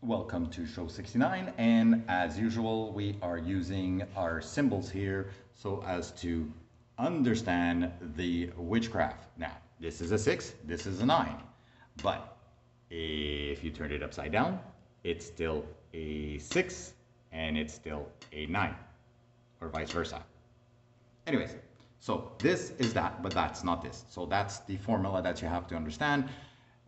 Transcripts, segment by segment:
Welcome to show 69, and as usual we are using our symbols here so as to understand the witchcraft. Now this is a 6, this is a 9, but if you turn it upside down it's still a 6 and it's still a 9, or vice versa. Anyways, so this is that, but that's not this. So that's the formula that you have to understand,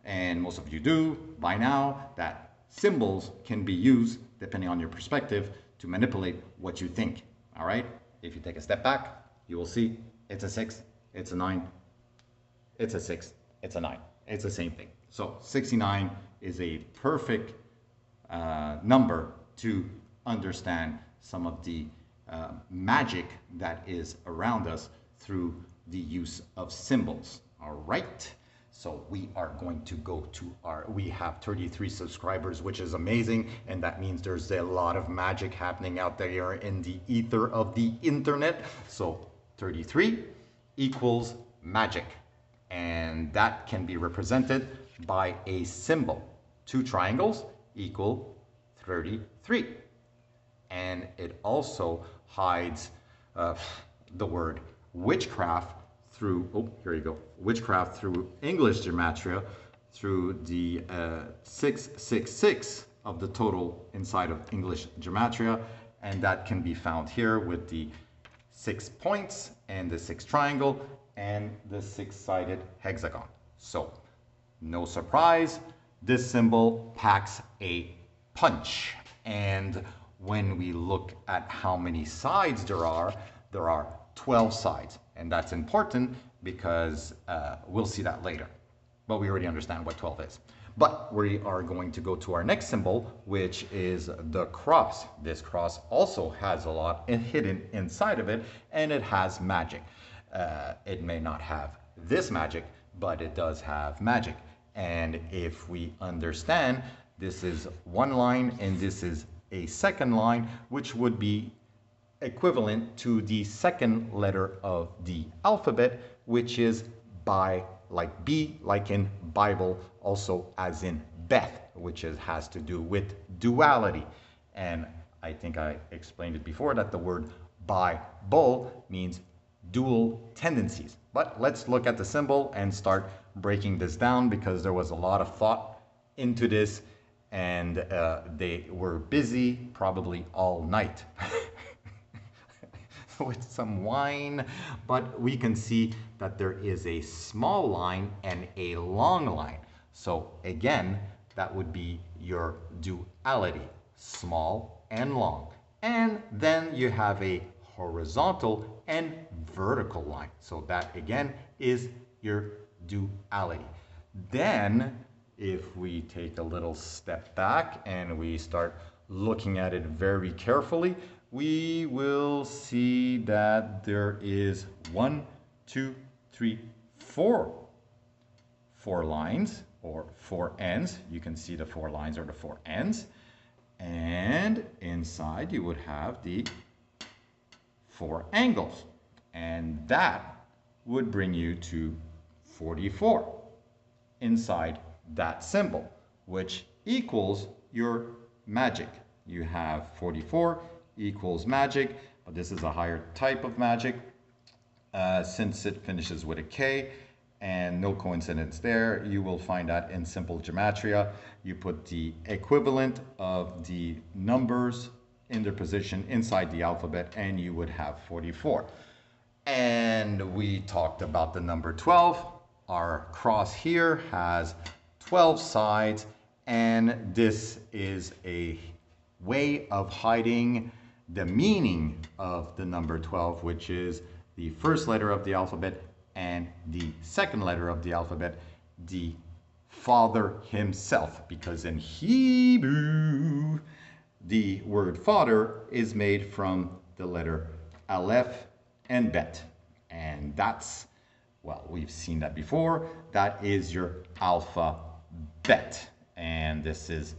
and most of you do by now, that symbols can be used, depending on your perspective, to manipulate what you think. All right? If you take a step back, you will see it's a 6, it's a 9, it's a 6, it's a 9. It's the same thing. So 69 is a perfect number to understand some of the magic that is around us through the use of symbols. All right? So we are going to go to we have 33 subscribers, which is amazing. And that means there's a lot of magic happening out there in the ether of the internet. So 33 equals magic. And that can be represented by a symbol. 2 triangles equal 33. And it also hides the word witchcraft through, oh, here you go, witchcraft through English gematria, through the 666 of the total inside of English gematria, and that can be found here with the 6 points and the 6 triangle and the 6-sided hexagon. So, no surprise, this symbol packs a punch. And when we look at how many sides there are 12 sides. And that's important because we'll see that later. But we already understand what 12 is. But we are going to go to our next symbol, which is the cross. This cross also has a lot hidden inside of it, and it has magic. It may not have this magic, but it does have magic. And if we understand, this is one line and this is a second line, which would be equivalent to the second letter of the alphabet, which is by, like B, like in Bible, also as in Beth, which has to do with duality. And I think I explained it before that the word Bible means dual tendencies. But let's look at the symbol and start breaking this down, because there was a lot of thought into this, and they were busy probably all night with some wine. But we can see that there is a small line and a long line. So again, that would be your duality, small and long. And then you have a horizontal and vertical line. So that again is your duality. Then if we take a little step back and we start looking at it very carefully, we will see that there is 1, 2, 3, 4 lines, or 4 ends. You can see the 4 lines or the 4 ends. And inside you would have the 4 angles. And that would bring you to 44 inside that symbol, which equals your magic. You have 44 equals magic, but this is a higher type of magic since it finishes with a K, and no coincidence there. You will find that in simple gematria. You put the equivalent of the numbers in their position inside the alphabet, and you would have 44. And we talked about the number 12. Our cross here has 12 sides, and this is a way of hiding the meaning of the number 12, which is the first letter of the alphabet and the second letter of the alphabet, the Father himself, because in Hebrew the word Father is made from the letter Aleph and Bet, and that's, well, we've seen that before. That is your alphabet. And this is,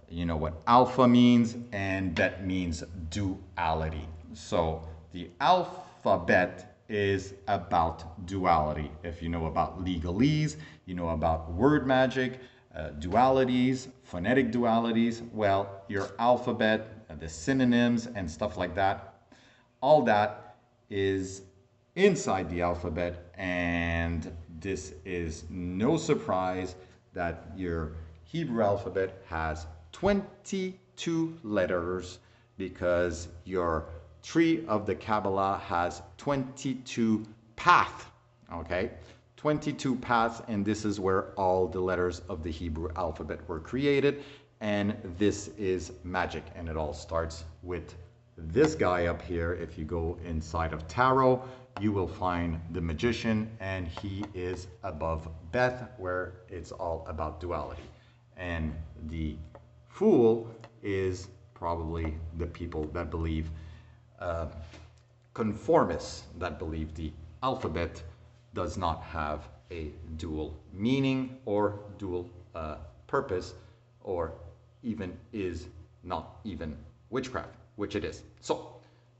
you know what alpha means, and bet means duality. So the alphabet is about duality. If you know about legalese, you know about word magic, dualities, phonetic dualities, well, your alphabet, the synonyms and stuff like that, all that is inside the alphabet, and this is no surprise that your Hebrew alphabet has 22 letters because your tree of the Kabbalah has 22 paths, okay? 22 paths, and this is where all the letters of the Hebrew alphabet were created, and this is magic, and it all starts with this guy up here. If you go inside of tarot, you will find the magician, and he is above Beth, where it's all about duality. And the fool is probably the people that believe, conformists that believe the alphabet does not have a dual meaning or dual purpose, or even is not even witchcraft, which it is. So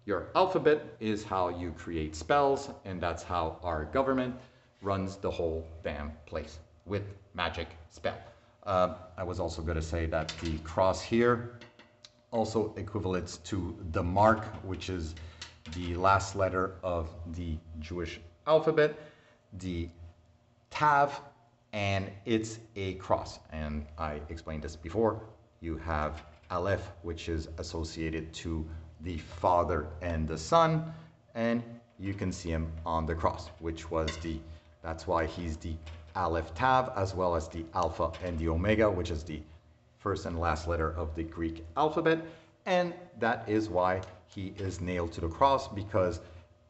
your alphabet is how you create spells, and that's how our government runs the whole damn place with magic spell. I was also going to say that the cross here also equivalates to the mark, which is the last letter of the Jewish alphabet, the Tav, and it's a cross. And I explained this before. You have Aleph, which is associated to the Father and the Son, and you can see him on the cross, which was that's why he's the Aleph Tav, as well as the Alpha and the Omega, which is the first and last letter of the Greek alphabet. And that is why he is nailed to the cross, because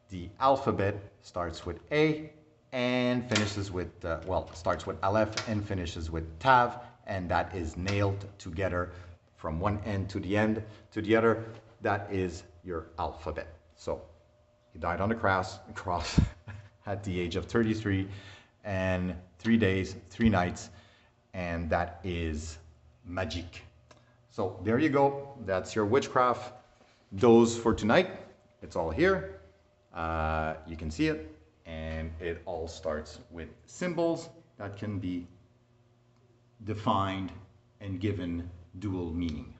the alphabet starts with A and finishes with, starts with Aleph and finishes with Tav, and that is nailed together from one end to the other. That is your alphabet. So he died on the cross at the age of 33 and 3 days, 3 nights, and that is magic. So there you go. That's your witchcraft dose for tonight. It's all here. You can see it, and it all starts with symbols that can be defined and given dual meaning.